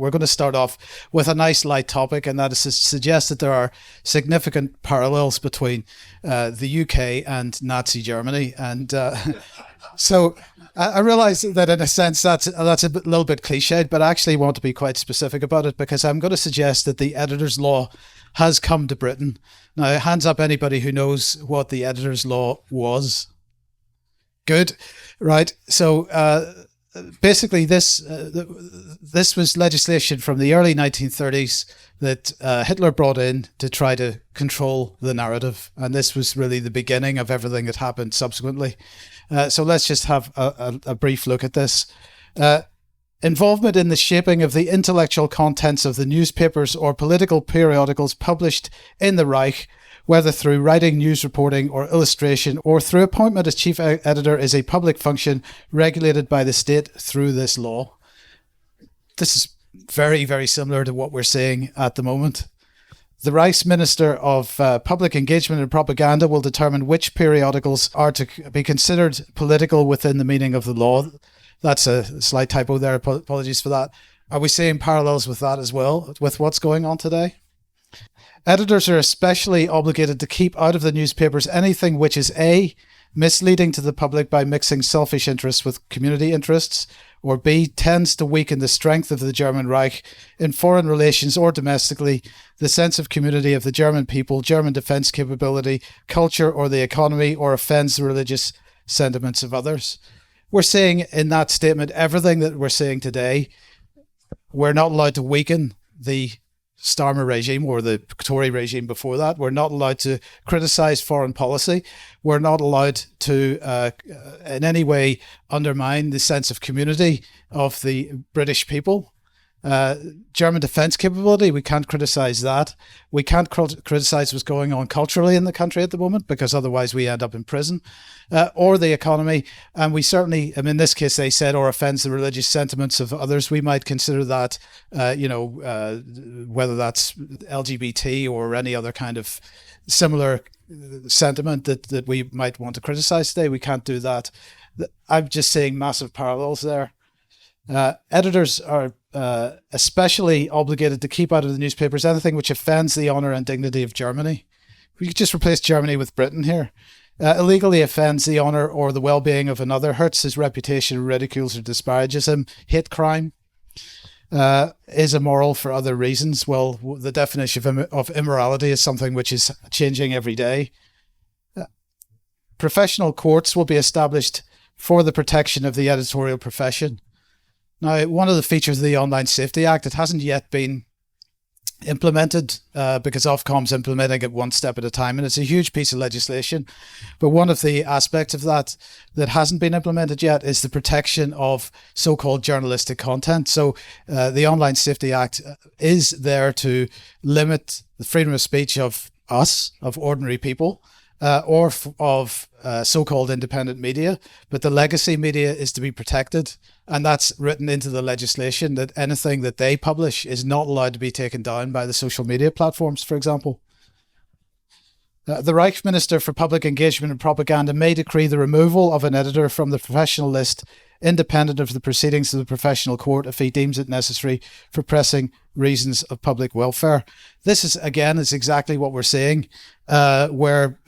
we're going to start off with a nice light topic, and that is to suggest that there are significant parallels between the UK and Nazi Germany. And so I realize that in a sense that's a little bit cliched, but I actually want to be quite specific about it, because I'm going to suggest that the editor's law has come to Britain. Now, hands up anybody who knows what the editor's law was. Good. Right. So basically this was legislation from the early 1930s that Hitler brought in to try to control the narrative. And this was really the beginning of everything that happened subsequently. So let's just have a brief look at this. Involvement in the shaping of the intellectual contents of the newspapers or political periodicals published in the Reich, whether through writing, news reporting, or illustration, or through appointment as chief editor, is a public function regulated by the state through this law. This is very, very similar to what we're seeing at the moment. The Reichsminister of Public Engagement and Propaganda will determine which periodicals are to be considered political within the meaning of the law. That's a slight typo there. Apologies for that. Are we seeing parallels with that as well, with what's going on today? Editors are especially obligated to keep out of the newspapers anything which is A, misleading to the public by mixing selfish interests with community interests, or B, tends to weaken the strength of the German Reich in foreign relations or domestically, the sense of community of the German people, German defense capability, culture, or the economy, or offends the religious sentiments of others. We're seeing in that statement everything that we're seeing today. We're not allowed to weaken the Starmer regime or the Tory regime before that. We're not allowed to criticize foreign policy. We're not allowed to in any way undermine the sense of community of the British people. German defense capability, we can't criticize that. We can't criticize what's going on culturally in the country at the moment, because otherwise we end up in prison, or the economy. And we certainly, in this case, they said, or offends the religious sentiments of others. We might consider that, whether that's LGBT or any other kind of similar sentiment that we might want to criticize today. We can't do that. I'm just seeing massive parallels there. Editors are especially obligated to keep out of the newspapers anything which offends the honour and dignity of Germany. We could just replace Germany with Britain here. Illegally offends the honour or the well-being of another, hurts his reputation, ridicules or disparages him. Hate crime is immoral for other reasons. Well, the definition of immorality is something which is changing every day. Professional courts will be established for the protection of the editorial profession. Now, one of the features of the Online Safety Act, it hasn't yet been implemented because Ofcom's implementing it one step at a time, and it's a huge piece of legislation. But one of the aspects of that hasn't been implemented yet is the protection of so-called journalistic content. So the Online Safety Act is there to limit the freedom of speech of us, of ordinary people, or of so-called independent media, but the legacy media is to be protected, and that's written into the legislation that anything that they publish is not allowed to be taken down by the social media platforms, for example. The Reichsminister for Public Engagement and Propaganda may decree the removal of an editor from the professional list independent of the proceedings of the professional court if he deems it necessary for pressing reasons of public welfare. This is exactly what we're seeing, where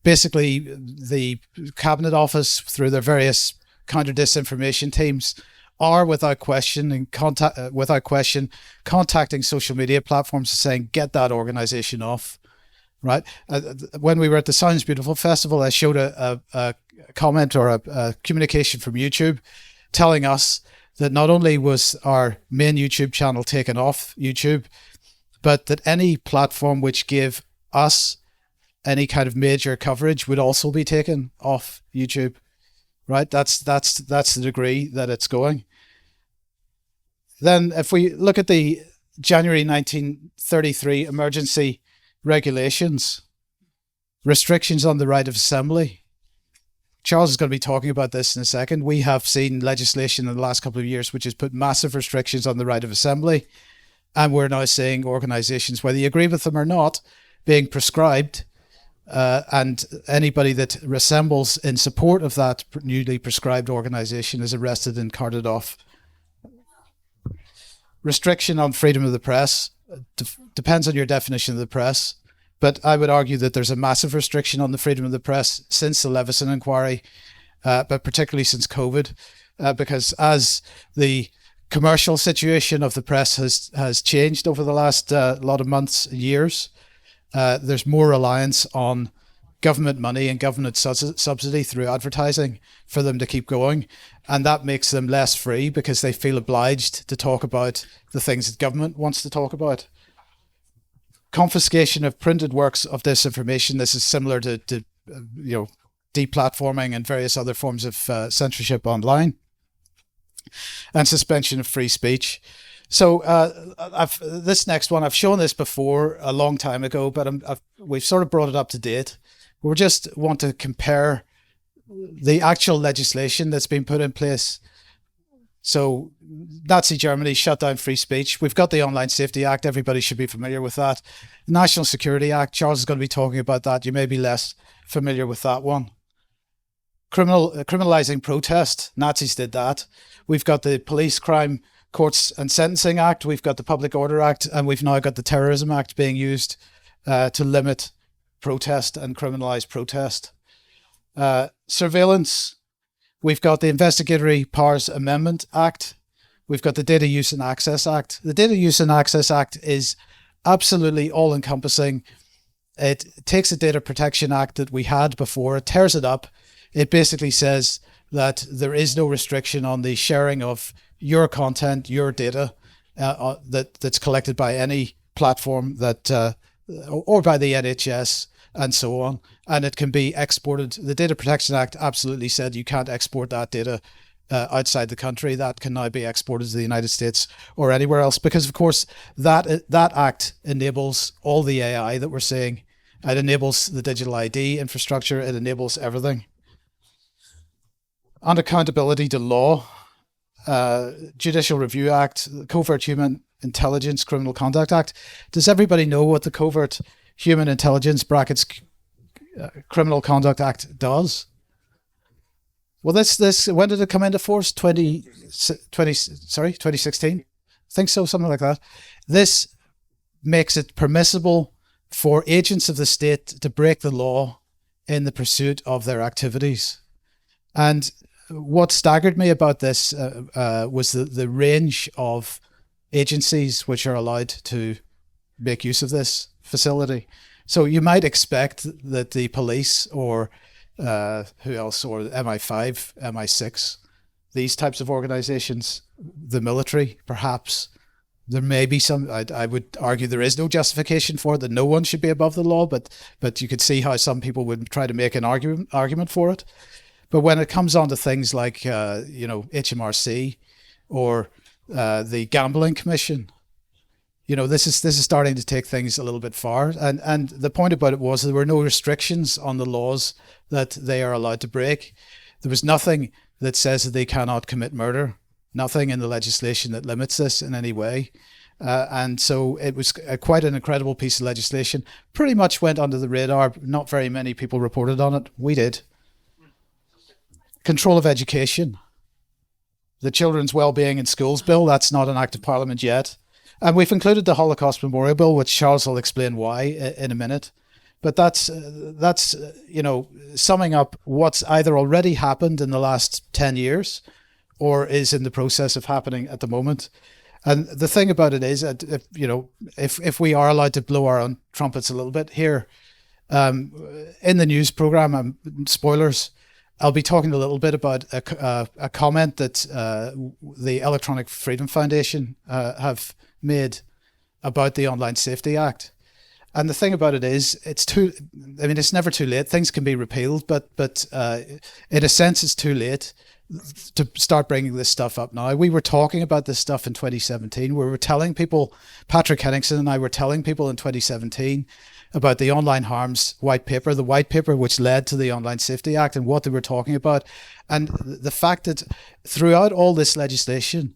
basically the Cabinet Office, through their various counter-disinformation teams, are without question contacting social media platforms and saying, get that organisation off. Right. When we were at the Sounds Beautiful Festival, I showed a comment or a communication from YouTube telling us that not only was our main YouTube channel taken off YouTube, but that any platform which gave us any kind of major coverage would also be taken off YouTube. Right. That's the degree that it's going. Then if we look at the January 1933 emergency regulations, restrictions on the right of assembly. Charles is going to be talking about this in a second. We have seen legislation in the last couple of years which has put massive restrictions on the right of assembly, and we're now seeing organisations, whether you agree with them or not, being prescribed, and anybody that assembles in support of that newly prescribed organisation is arrested and carted off. restriction on freedom of the press depends on your definition of the press. But I would argue that there's a massive restriction on the freedom of the press since the Leveson inquiry, but particularly since COVID, because as the commercial situation of the press has changed over the last lot of months, years, there's more reliance on government money and government subsidy through advertising for them to keep going. And that makes them less free because they feel obliged to talk about the things that government wants to talk about. Confiscation of printed works of disinformation. This is similar to deplatforming and various other forms of censorship online. And suspension of free speech. So this next one, I've shown this before a long time ago, but we've sort of brought it up to date. We just want to compare the actual legislation that's been put in place. So Nazi Germany shut down free speech. We've got the Online Safety Act. Everybody should be familiar with that. National Security Act. Charles is going to be talking about that. You may be less familiar with that one. Criminalizing protest. Nazis did that. We've got the Police Crime Courts and Sentencing Act. We've got the Public Order Act, and we've now got the Terrorism Act being used to limit protest and criminalize protest. Surveillance. We've got the Investigatory Powers Amendment Act. We've got the Data Use and Access Act. The Data Use and Access Act is absolutely all-encompassing. It takes the Data Protection Act that we had before, it tears it up. It basically says that there is no restriction on the sharing of your content, your data, that's collected by any platform or by the NHS and so on, and it can be exported. The Data Protection Act absolutely said you can't export that data outside the country. That can now be exported to the United States or anywhere else, because of course that act enables all the AI that we're seeing. It enables the digital ID infrastructure. It enables everything. Unaccountability to law. Judicial Review Act, the Covert Human Intelligence Criminal Conduct Act. Does everybody know what the Covert Human Intelligence Criminal Conduct Act does? Well, this when did it come into force? 2016? I think so, something like that. This makes it permissible for agents of the state to break the law in the pursuit of their activities. And what staggered me about this was the range of agencies which are allowed to make use of this facility. So you might expect that the police or who else, or MI5, MI6, these types of organizations, the military, perhaps, there may be some, I would argue there is no justification for it, that no one should be above the law, but you could see how some people would try to make an argument for it. But when it comes on to things like, HMRC or the Gambling Commission, this is starting to take things a little bit far. And the point about it was there were no restrictions on the laws that they are allowed to break. There was nothing that says that they cannot commit murder, nothing in the legislation that limits this in any way. And so it was quite an incredible piece of legislation. Pretty much went under the radar. Not very many people reported on it. We did. Control of education. The Children's Wellbeing in Schools Bill, that's not an act of Parliament yet. And we've included the Holocaust Memorial Bill, which Charles will explain why in a minute. But that's summing up what's either already happened in the last 10 years or is in the process of happening at the moment. And the thing about it is, if we are allowed to blow our own trumpets a little bit here, in the news program, spoilers, I'll be talking a little bit about a comment that the Electronic Freedom Foundation have made about the Online Safety Act. And the thing about it is, it's never too late. Things can be repealed, but in a sense, it's too late to start bringing this stuff up now. We were talking about this stuff in 2017. We were telling people, Patrick Henningsen and I were telling people in 2017 about the Online Harms White Paper, the white paper which led to the Online Safety Act and what they were talking about. And the fact that throughout all this legislation,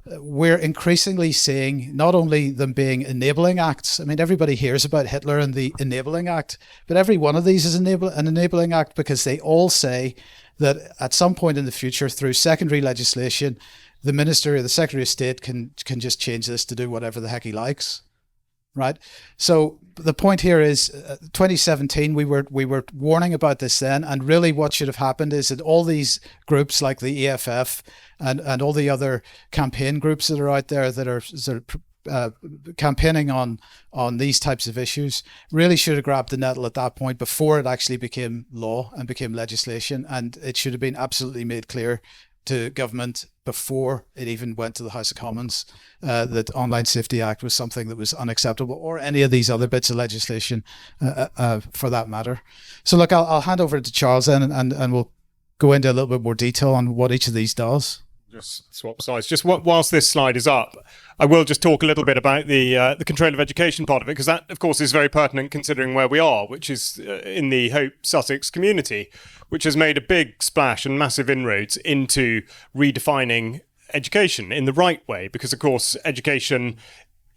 we're increasingly seeing not only them being enabling acts. I mean, everybody hears about Hitler and the Enabling Act, but every one of these is an enabling act, because they all say that at some point in the future, through secondary legislation, the minister or the Secretary of State can just change this to do whatever the heck he likes, right? So the point here is, 2017, we were warning about this then, and really what should have happened is that all these groups like the EFF and all the other campaign groups that are out there that are sort of campaigning on these types of issues really should have grabbed the nettle at that point before it actually became law and became legislation, and it should have been absolutely made clear to government before it even went to the House of Commons that Online Safety Act was something that was unacceptable, or any of these other bits of legislation for that matter. So look, I'll hand over to Charles then, and we'll go into a little bit more detail on what each of these does. Just swap sides. Just whilst this slide is up, I will just talk a little bit about the control of education part of it, because that, of course, is very pertinent considering where we are, which is in the Hope Sussex community, which has made a big splash and massive inroads into redefining education in the right way, because, of course, education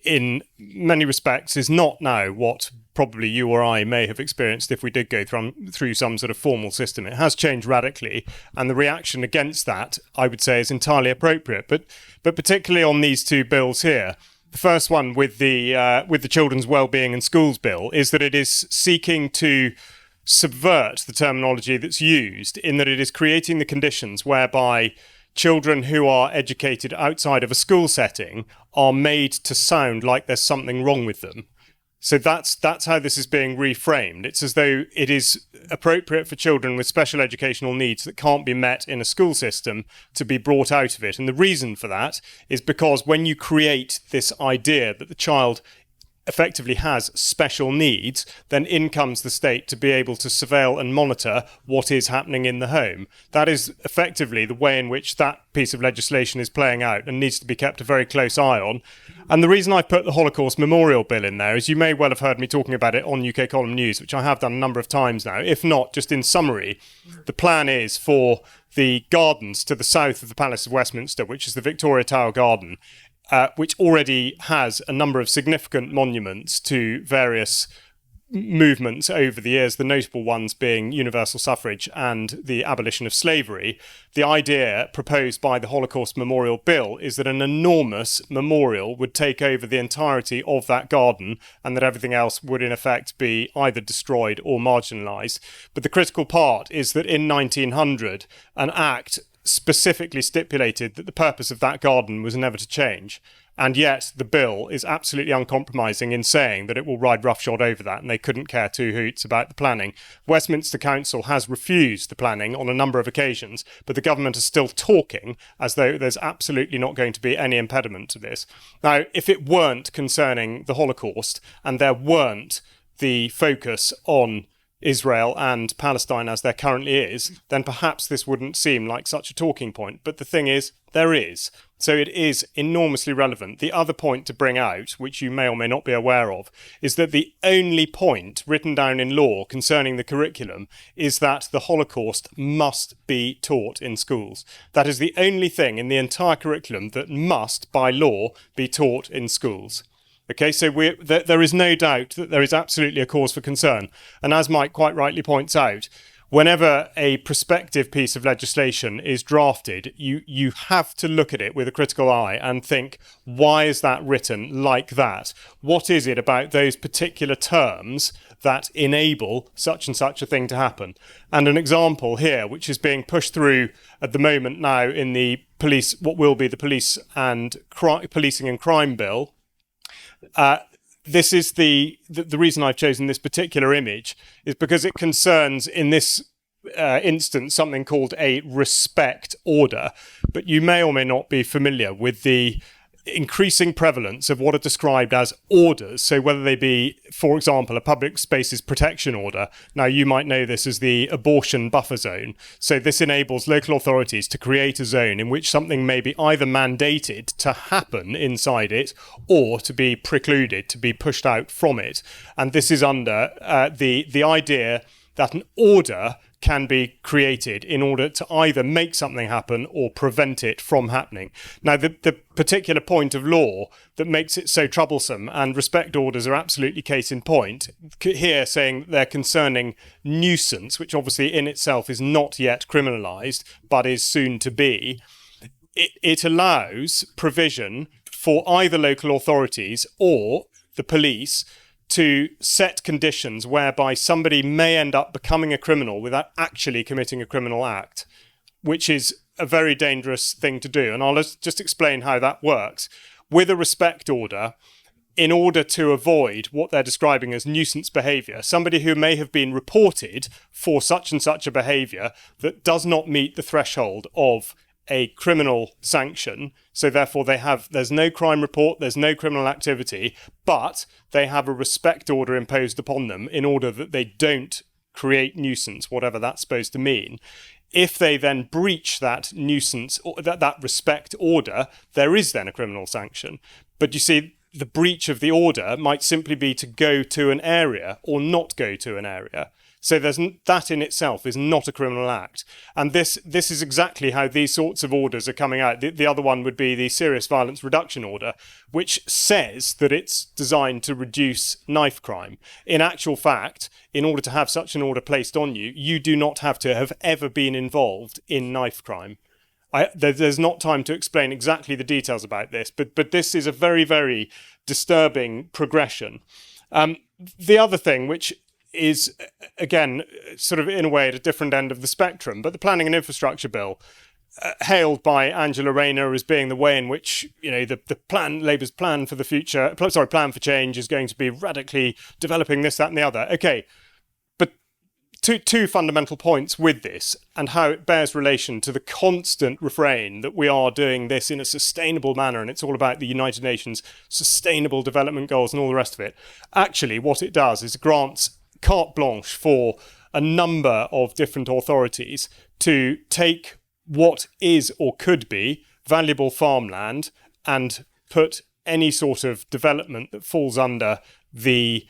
in many respects is not now what probably you or I may have experienced if we did go through some sort of formal system. It has changed radically, and the reaction against that, I would say, is entirely appropriate. But particularly on these two bills here, the first one with the Children's Wellbeing and Schools Bill is that it is seeking to subvert the terminology that's used, in that it is creating the conditions whereby children who are educated outside of a school setting are made to sound like there's something wrong with them. So that's how this is being reframed. It's as though it is appropriate for children with special educational needs that can't be met in a school system to be brought out of it. And the reason for that is because when you create this idea that the child effectively has special needs, then in comes the state to be able to surveil and monitor what is happening in the home. That is effectively the way in which that piece of legislation is playing out, and needs to be kept a very close eye on. And the reason I put the Holocaust Memorial Bill in there is you may well have heard me talking about it on UK Column News, which I have done a number of times now. If not, just in summary, the plan is for the gardens to the south of the Palace of Westminster, which is the Victoria Tower Garden, which already has a number of significant monuments to various movements over the years, the notable ones being universal suffrage and the abolition of slavery. The idea proposed by the Holocaust Memorial Bill is that an enormous memorial would take over the entirety of that garden, and that everything else would in effect be either destroyed or marginalised. But the critical part is that in 1900, an act specifically stipulated that the purpose of that garden was never to change. And yet the bill is absolutely uncompromising in saying that it will ride roughshod over that, and they couldn't care two hoots about the planning. Westminster Council has refused the planning on a number of occasions, but the government is still talking as though there's absolutely not going to be any impediment to this. Now, if it weren't concerning the Holocaust, and there weren't the focus on Israel and Palestine as there currently is, then perhaps this wouldn't seem like such a talking point. But the thing is, there is. So it is enormously relevant. The other point to bring out, which you may or may not be aware of, is that the only point written down in law concerning the curriculum is that the Holocaust must be taught in schools. That is the only thing in the entire curriculum that must, by law, be taught in schools. Okay, so there is no doubt that there is absolutely a cause for concern. And as Mike quite rightly points out, whenever a prospective piece of legislation is drafted, you have to look at it with a critical eye and think, why is that written like that? What is it about those particular terms that enable such and such a thing to happen? And an example here, which is being pushed through at the moment now in the police, what will be the Policing and Crime Bill. This is the reason I've chosen this particular image is because it concerns, in this instance, something called a respect order. But you may or may not be familiar with the increasing prevalence of what are described as orders. So whether they be, for example, a public spaces protection order. Now, you might know this as the abortion buffer zone. So this enables local authorities to create a zone in which something may be either mandated to happen inside it or to be precluded, to be pushed out from it. And this is under the idea that an order can be created in order to either make something happen or prevent it from happening. Now, the particular point of law that makes it so troublesome, and respect orders are absolutely case in point, here saying they're concerning nuisance, which obviously in itself is not yet criminalised, but is soon to be, it allows provision for either local authorities or the police to set conditions whereby somebody may end up becoming a criminal without actually committing a criminal act, which is a very dangerous thing to do. And I'll just explain how that works. With a respect order, in order to avoid what they're describing as nuisance behaviour, somebody who may have been reported for such and such a behaviour that does not meet the threshold of a criminal sanction, so therefore there's no crime report, there's no criminal activity, but they have a respect order imposed upon them in order that they don't create nuisance, whatever that's supposed to mean. If they then breach that nuisance, or that respect order, there is then a criminal sanction. But you see, the breach of the order might simply be to go to an area or not go to an area. So that in itself is not a criminal act. And this is exactly how these sorts of orders are coming out. The other one would be the Serious Violence Reduction Order, which says that it's designed to reduce knife crime. In actual fact, in order to have such an order placed on you, you do not have to have ever been involved in knife crime. There's not time to explain exactly the details about this, but this is a very, very disturbing progression. The other thing, which is, again, sort of in a way at a different end of the spectrum, but the Planning and Infrastructure Bill, hailed by Angela Rayner as being the way in which, the plan, Labour's plan for the future, plan for change is going to be radically developing this, that and the other. Okay, but two fundamental points with this and how it bears relation to the constant refrain that we are doing this in a sustainable manner and it's all about the United Nations Sustainable Development Goals and all the rest of it. Actually, what it does is it grants carte blanche for a number of different authorities to take what is or could be valuable farmland and put any sort of development that falls under the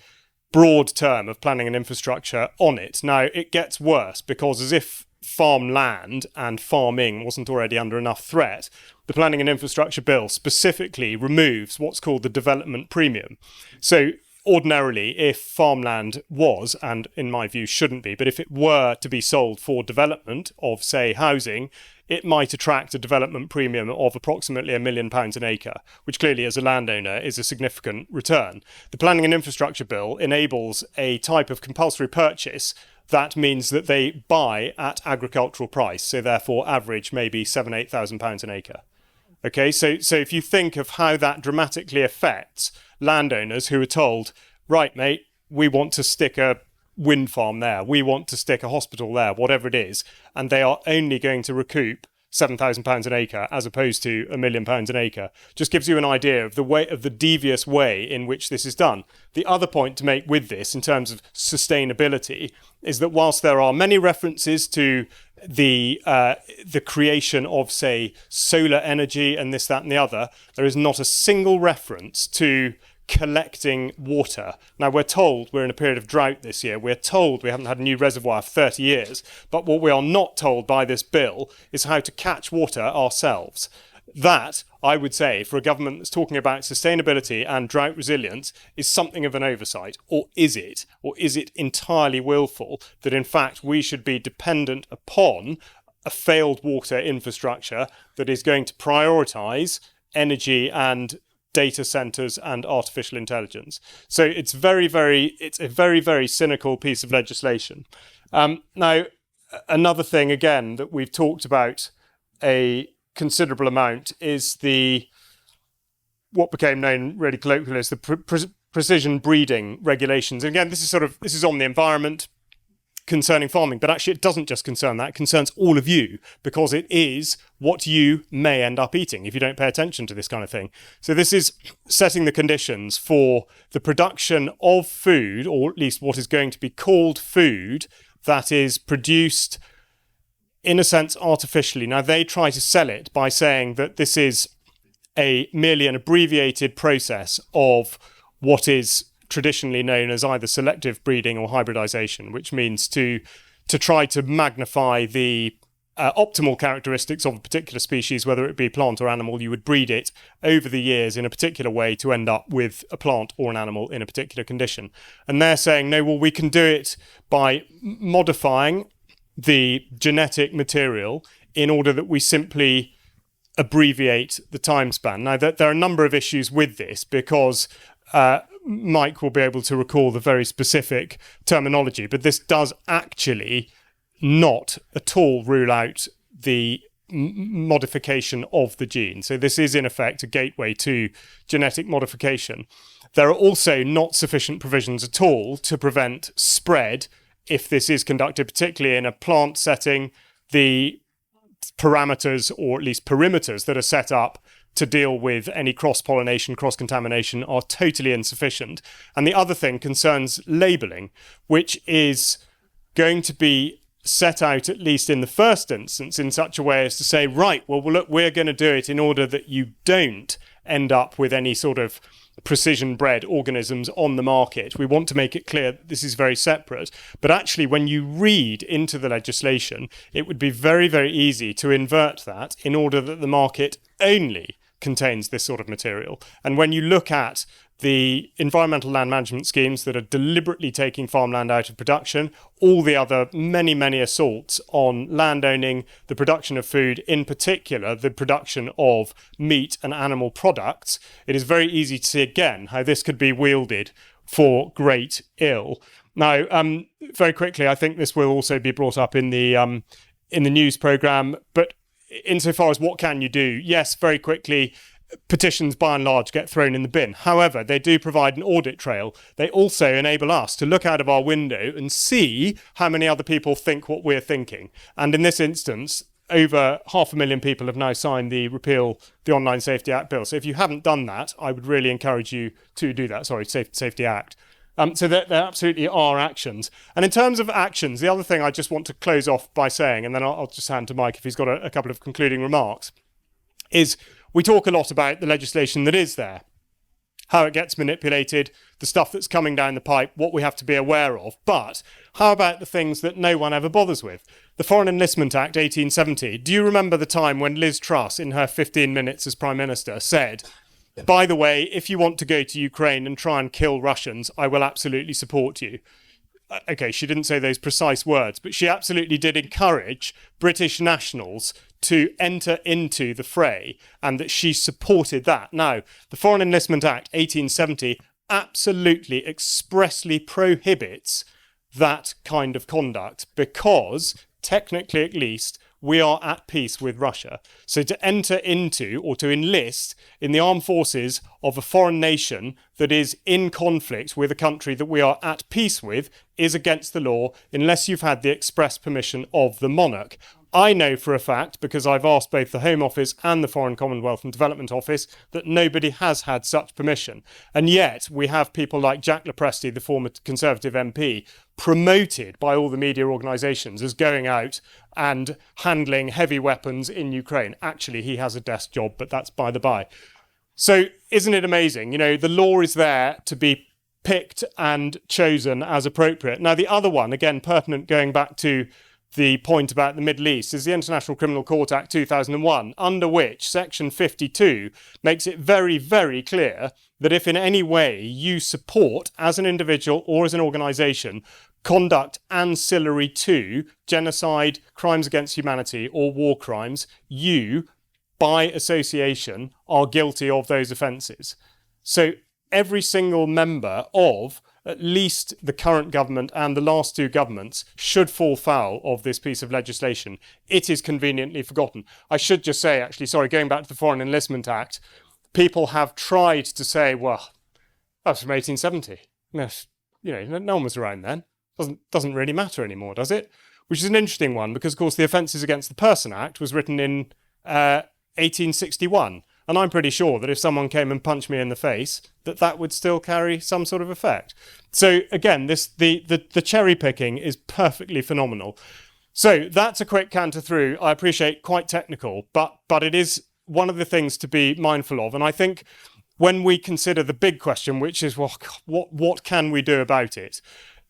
broad term of planning and infrastructure on it. Now, it gets worse because as if farmland and farming wasn't already under enough threat, the Planning and Infrastructure Bill specifically removes what's called the development premium. So ordinarily, if farmland was, and in my view shouldn't be, but if it were to be sold for development of, say, housing, it might attract a development premium of approximately £1 million an acre, which clearly as a landowner is a significant return. The Planning and Infrastructure Bill enables a type of compulsory purchase that means that they buy at agricultural price, so therefore average maybe £7,000-8,000 an acre. Okay, so if you think of how that dramatically affects landowners who are told, right, mate, we want to stick a wind farm there, we want to stick a hospital there, whatever it is, and they are only going to recoup £7,000 an acre as opposed to £1 million an acre, just gives you an idea of the devious way in which this is done. The other point to make with this in terms of sustainability is that whilst there are many references to the creation of, say, solar energy and this, that and the other, there is not a single reference to collecting water. Now, we're told we're in a period of drought this year. We're told we haven't had a new reservoir for 30 years. But what we are not told by this bill is how to catch water ourselves. That, I would say, for a government that's talking about sustainability and drought resilience, is something of an oversight. Or is it? Or is it entirely willful that, in fact, we should be dependent upon a failed water infrastructure that is going to prioritise energy and data centres and artificial intelligence? So it's a very, very cynical piece of legislation. Now, another thing, again, that we've talked about a considerable amount is what became known really colloquially as the precision breeding regulations. And again, this is on the environment concerning farming, but actually it doesn't just concern that, it concerns all of you, because it is what you may end up eating if you don't pay attention to this kind of thing. So this is setting the conditions for the production of food, or at least what is going to be called food, that is produced in a sense artificially. Now, they try to sell it by saying that this is merely an abbreviated process of what is traditionally known as either selective breeding or hybridization, which means to try to magnify the optimal characteristics of a particular species, whether it be plant or animal. You would breed it over the years in a particular way to end up with a plant or an animal in a particular condition. And they're saying, no, well, we can do it by modifying the genetic material in order that we simply abbreviate the time span. Now, there are a number of issues with this because Mike will be able to recall the very specific terminology, but this does actually not at all rule out the modification of the gene. So this is in effect a gateway to genetic modification. There are also not sufficient provisions at all to prevent spread if this is conducted, particularly in a plant setting. The parameters, or at least perimeters, that are set up to deal with any cross-pollination, cross-contamination are totally insufficient. And the other thing concerns labelling, which is going to be set out, at least in the first instance, in such a way as to say, right, well, look, we're going to do it in order that you don't end up with any sort of precision-bred organisms on the market. We want to make it clear that this is very separate. But actually, when you read into the legislation, it would be very, very easy to invert that in order that the market only contains this sort of material. And when you look at the environmental land management schemes that are deliberately taking farmland out of production, all the other many assaults on landowning, the production of food, in particular the production of meat and animal products, it is very easy to see again how this could be wielded for great ill. Now, very quickly, I think this will also be brought up in the news programme, but insofar as what can you do? Yes, very quickly, petitions by and large get thrown in the bin. However, they do provide an audit trail. They also enable us to look out of our window and see how many other people think what we're thinking. And in this instance, over 500,000 people have now signed the repeal the Online Safety Act bill. So if you haven't done that, I would really encourage you to do that. Sorry, Safety Act. So there absolutely are actions. And in terms of actions, the other thing I just want to close off by saying, and then I'll just hand to Mike if he's got a couple of concluding remarks, is we talk a lot about the legislation that is there, how it gets manipulated, the stuff that's coming down the pipe, what we have to be aware of. But how about the things that no one ever bothers with? The Foreign Enlistment Act 1870. Do you remember the time when Liz Truss, in her 15 minutes as Prime Minister, said, by the way, if you want to go to Ukraine and try and kill Russians, I will absolutely support you? Okay, she didn't say those precise words, but she absolutely did encourage British nationals to enter into the fray, and that she supported that. Now, the Foreign Enlistment Act 1870 absolutely expressly prohibits that kind of conduct because, technically at least, we are at peace with Russia. So to enter into or to enlist in the armed forces of a foreign nation that is in conflict with a country that we are at peace with is against the law unless you've had the express permission of the monarch. I know for a fact, because I've asked both the Home Office and the Foreign Commonwealth and Development Office, that nobody has had such permission. And yet we have people like Jack Lepresti, the former Conservative MP, promoted by all the media organisations as going out and handling heavy weapons in Ukraine. Actually, he has a desk job, but that's by the by. So isn't it amazing? You know, the law is there to be picked and chosen as appropriate. Now, the other one, again, pertinent going back to the point about the Middle East, is the International Criminal Court Act 2001, under which Section 52 makes it very, very clear that if in any way you support, as an individual or as an organisation, conduct ancillary to genocide, crimes against humanity or war crimes, you, by association, are guilty of those offences. So every single member of at least the current government and the last two governments should fall foul of this piece of legislation. It is conveniently forgotten. I should just say, actually, sorry, going back to the Foreign Enlistment Act, people have tried to say, well, that's from 1870. Yes, you know, no one was around then. Doesn't really matter anymore, does it? Which is an interesting one because, of course, the Offences Against the Person Act was written in 1861. And I'm pretty sure that if someone came and punched me in the face, that would still carry some sort of effect. So again, the cherry picking is perfectly phenomenal. So that's a quick canter through. I appreciate quite technical, but it is one of the things to be mindful of. And I think when we consider the big question, which is, well, what can we do about it?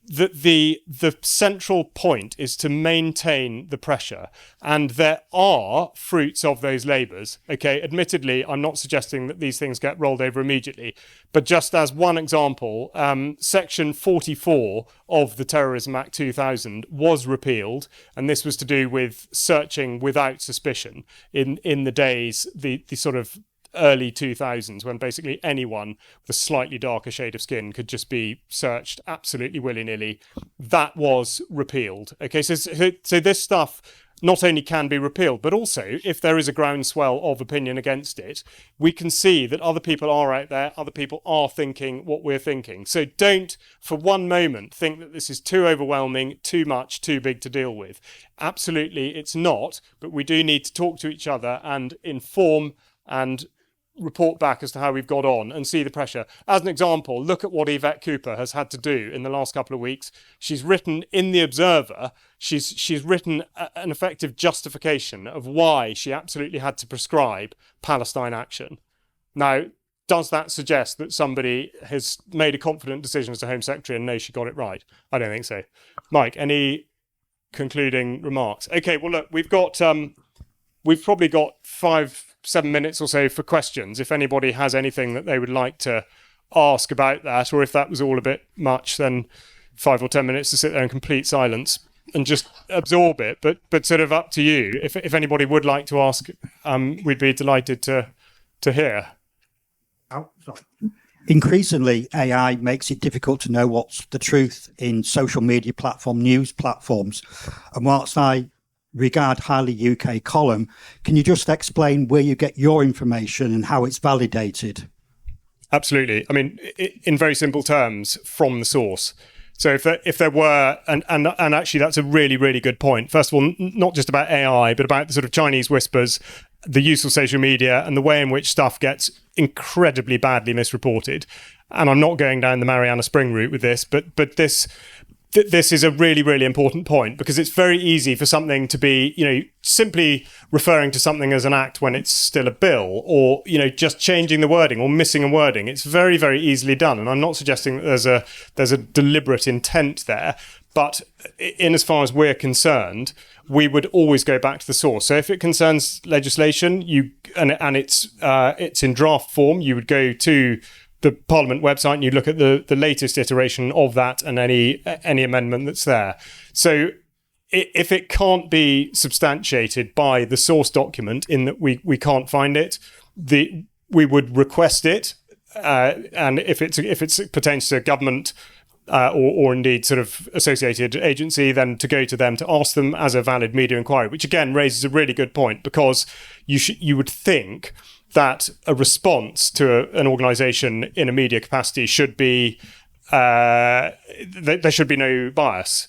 the central point is to maintain the pressure, and there are fruits of those labours. Okay, admittedly, I'm not suggesting that these things get rolled over immediately, but just as one example, Section 44 of the Terrorism Act 2000 was repealed, and this was to do with searching without suspicion in the days, the sort of early 2000s, when basically anyone with a slightly darker shade of skin could just be searched absolutely willy-nilly. That was repealed. Okay, so this stuff not only can be repealed, but also if there is a groundswell of opinion against it, we can see that other people are out there, other people are thinking what we're thinking. So don't for one moment think that this is too overwhelming, too much, too big to deal with. Absolutely it's not, but we do need to talk to each other and inform and report back as to how we've got on and see the pressure. As an example, look at what Yvette Cooper has had to do in the last couple of weeks. She's written in The Observer, she's written an effective justification of why she absolutely had to prescribe Palestine action. Now, does that suggest that somebody has made a confident decision as a Home Secretary and knows she got it right? I don't think so. Mike, any concluding remarks? Okay, well, look, we've probably got 5-7 minutes or so for questions. If anybody has anything that they would like to ask about that, or if that was all a bit much, then 5 or 10 minutes to sit there in complete silence and just absorb it. But sort of up to you. If anybody would like to ask, we'd be delighted to hear. Oh, sorry. Increasingly, AI makes it difficult to know what's the truth in social media news platforms. And whilst I regard highly UK column, can you just explain where you get your information and how it's validated? Absolutely. I mean, in very simple terms, from the source. So if there were, and actually that's a really, really good point. First of all, not just about AI, but about the sort of Chinese whispers, the use of social media and the way in which stuff gets incredibly badly misreported. And I'm not going down the Mariana Spring route with this, but this is a really, really important point, because it's very easy for something to be, simply referring to something as an act when it's still a bill, or, just changing the wording or missing a wording. It's very, very easily done. And I'm not suggesting that there's a deliberate intent there, but in as far as we're concerned, we would always go back to the source. So if it concerns legislation, and it's in draft form, you would go to the Parliament website and you look at the latest iteration of that and any amendment that's there. So if it can't be substantiated by the source document, in that we can't find it, we would request it, and if it pertains to government or indeed sort of associated agency, then to go to them to ask them as a valid media inquiry, which again raises a really good point, because you would think that a response to an organisation in a media capacity should be, there should be no bias.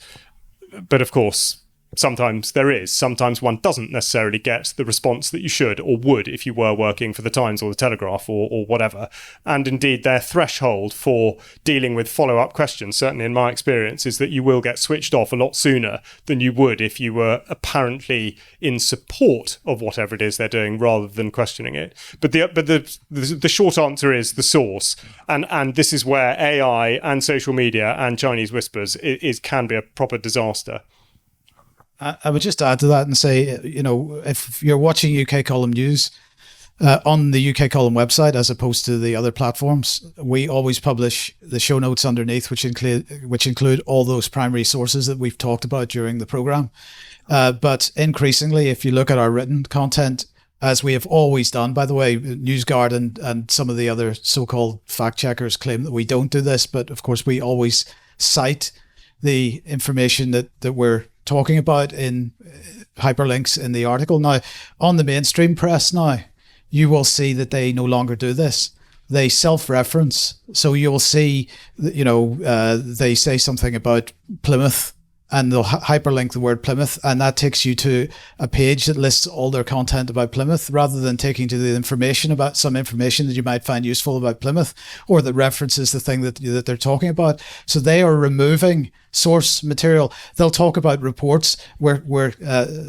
But of course, sometimes there is. Sometimes one doesn't necessarily get the response that you should or would if you were working for the Times or the Telegraph or whatever. And indeed, their threshold for dealing with follow-up questions, certainly in my experience, is that you will get switched off a lot sooner than you would if you were apparently in support of whatever it is they're doing rather than questioning it. But the short answer is the source. And this is where AI and social media and Chinese whispers can be a proper disaster. I would just add to that and say, if you're watching UK Column News on the UK Column website, as opposed to the other platforms, we always publish the show notes underneath, which include all those primary sources that we've talked about during the programme. But increasingly, if you look at our written content, as we have always done, by the way, NewsGuard and some of the other so-called fact checkers claim that we don't do this, but of course we always cite the information that we're talking about in hyperlinks in the article. Now, on the mainstream press now, you will see that they no longer do this. They self-reference. So you'll see, they say something about Plymouth and they'll hyperlink the word Plymouth, and that takes you to a page that lists all their content about Plymouth, rather than taking to the information about some information that you might find useful about Plymouth, or that references the thing that they're talking about. So they are removing source material. They'll talk about reports where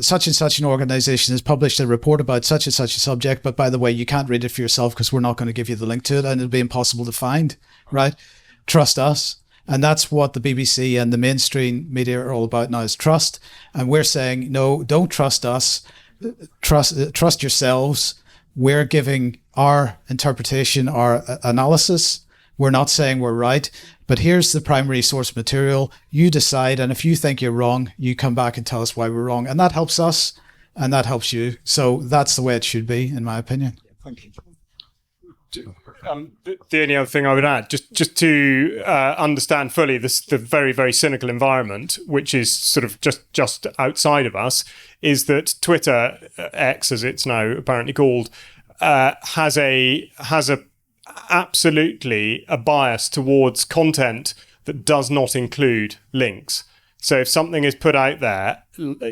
such and such an organization has published a report about such and such a subject, but by the way, you can't read it for yourself because we're not going to give you the link to it, and it'll be impossible to find, right? Trust us. And that's what the BBC and the mainstream media are all about now, is trust. And we're saying, no, don't trust us. Trust yourselves. We're giving our interpretation, our analysis. We're not saying we're right, but here's the primary source material. You decide. And if you think you're wrong, you come back and tell us why we're wrong. And that helps us and that helps you. So that's the way it should be, in my opinion. Thank you. The only other thing I would add, just to understand fully the very, very cynical environment, which is sort of just outside of us, is that Twitter, X as it's now apparently called, has absolutely a bias towards content that does not include links. So if something is put out there,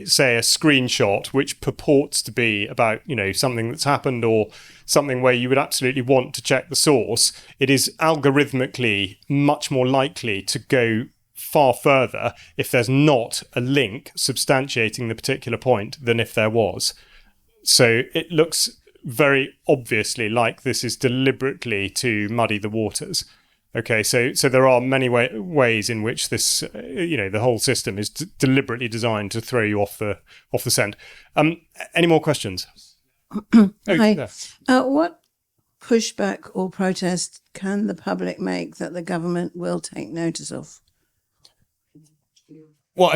say a screenshot which purports to be about, something that's happened or something where you would absolutely want to check the source, it is algorithmically much more likely to go far further if there's not a link substantiating the particular point than if there was. So it looks very obviously like this is deliberately to muddy the waters. Okay, so there are many ways in which this, the whole system is deliberately designed to throw you off the scent. Any more questions? Hi. What pushback or protest can the public make that the government will take notice of? Well,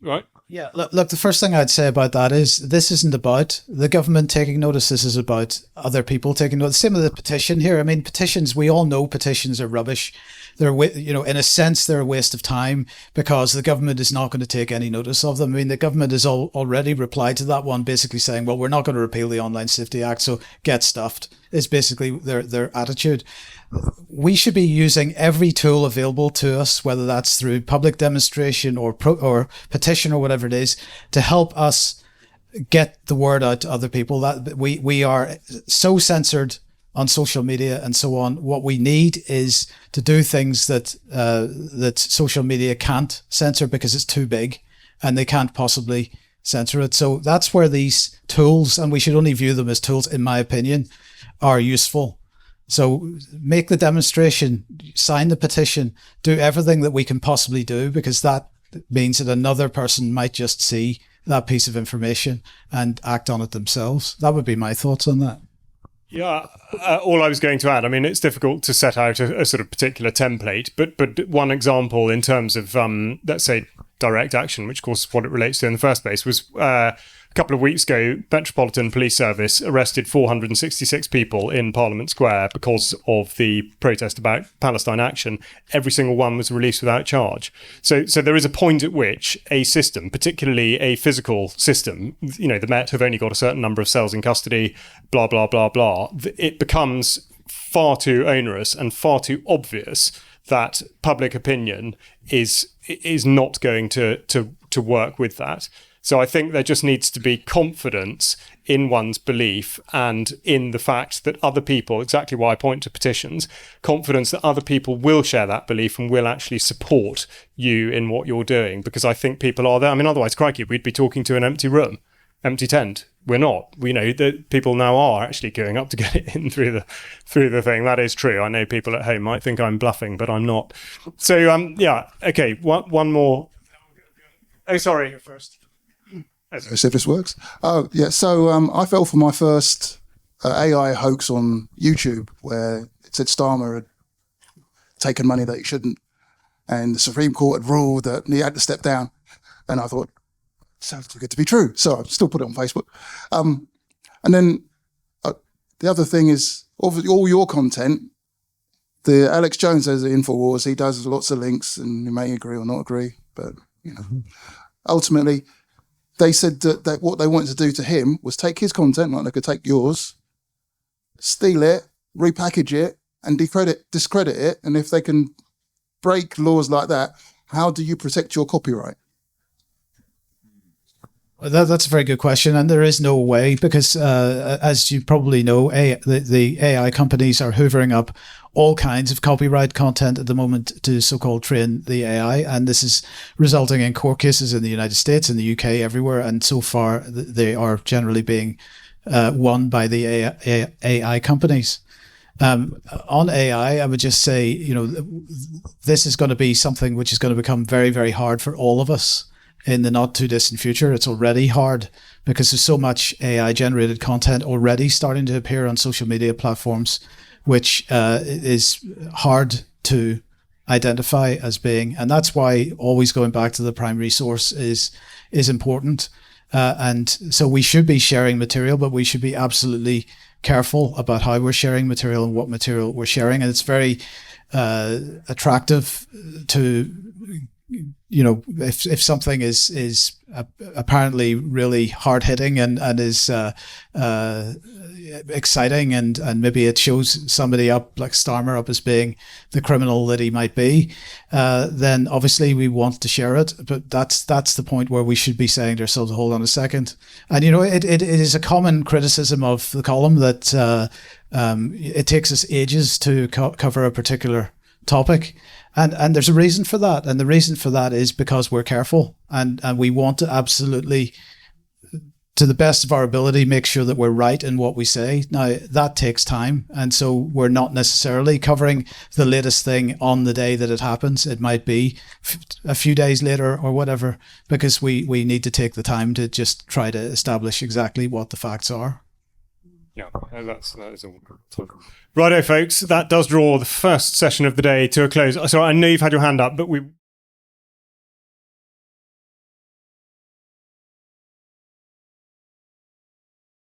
right. Yeah, look, the first thing I'd say about that is this isn't about the government taking notice. This is about other people taking notice. Same with the petition here. I mean, petitions, we all know petitions are rubbish. They're, in a sense, they're a waste of time because the government is not going to take any notice of them. I mean, the government has already replied to that one, basically saying, well, we're not going to repeal the Online Safety Act, so get stuffed, is basically their attitude. We should be using every tool available to us, whether that's through public demonstration or petition or whatever it is, to help us get the word out to other people. That we are so censored on social media and so on. What we need is to do things that social media can't censor because it's too big and they can't possibly censor it. So that's where these tools, and we should only view them as tools, in my opinion, are useful. So make the demonstration, sign the petition, do everything that we can possibly do, because that means that another person might just see that piece of information and act on it themselves. That would be my thoughts on that. Yeah, all I was going to add, it's difficult to set out a sort of particular template, but one example in terms of, let's say, direct action, which of course is what it relates to in the first place, was a couple of weeks ago, Metropolitan Police Service arrested 466 people in Parliament Square because of the protest about Palestine action. Every single one was released without charge. So there is a point at which a system, particularly a physical system, the Met have only got a certain number of cells in custody, blah, blah, blah, blah. It becomes far too onerous and far too obvious that public opinion is not going to work with that. So I think there just needs to be confidence in one's belief and in the fact that other people, exactly why I point to petitions, confidence that other people will share that belief and will actually support you in what you're doing, because I think people are there. Otherwise, crikey, we'd be talking to an empty room, empty tent. We're not. We know that people now are actually queuing up to get it in through the thing. That is true. I know people at home might think I'm bluffing, but I'm not. So yeah, okay. One more. Oh, sorry. First. See if this works. Oh yeah. So I fell for my first AI hoax on YouTube, where it said Starmer had taken money that he shouldn't, and the Supreme Court had ruled that he had to step down. And I thought, sounds too good to be true. So I still put it on Facebook. And then the other thing is, all your content, the Alex Jones has the InfoWars, he does lots of links, and you may agree or not agree, but ultimately they said that what they wanted to do to him was take his content, like they could take yours, steal it, repackage it, and discredit it. And if they can break laws like that, how do you protect your copyright? Well, that's a very good question, and there is no way, because as you probably know, the AI companies are hoovering up all kinds of copyright content at the moment to so-called train the AI, and this is resulting in court cases in the United States, in the UK, everywhere, and so far they are generally being won by the AI companies. On AI, I would just say, this is going to be something which is going to become very, very hard for all of us in the not too distant future. It's already hard because there's so much AI generated content already starting to appear on social media platforms, which is hard to identify as being, and that's why always going back to the primary source is important. And so we should be sharing material, but we should be absolutely careful about how we're sharing material and what material we're sharing. And it's very attractive to, if something is apparently really hard hitting and is exciting, and maybe it shows somebody up, like Starmer up, as being the criminal that he might be, then obviously we want to share it. But that's the point where we should be saying to ourselves, hold on a second. And it is a common criticism of the column that it takes us ages to cover a particular topic. And there's a reason for that. And the reason for that is because we're careful and we want to absolutely, to the best of our ability, make sure that we're right in what we say. Now, that takes time. And so we're not necessarily covering the latest thing on the day that it happens. It might be a few days later or whatever, because we need to take the time to just try to establish exactly what the facts are. Yeah, that is all. Righto, folks, that does draw the first session of the day to a close. So I know you've had your hand up, but we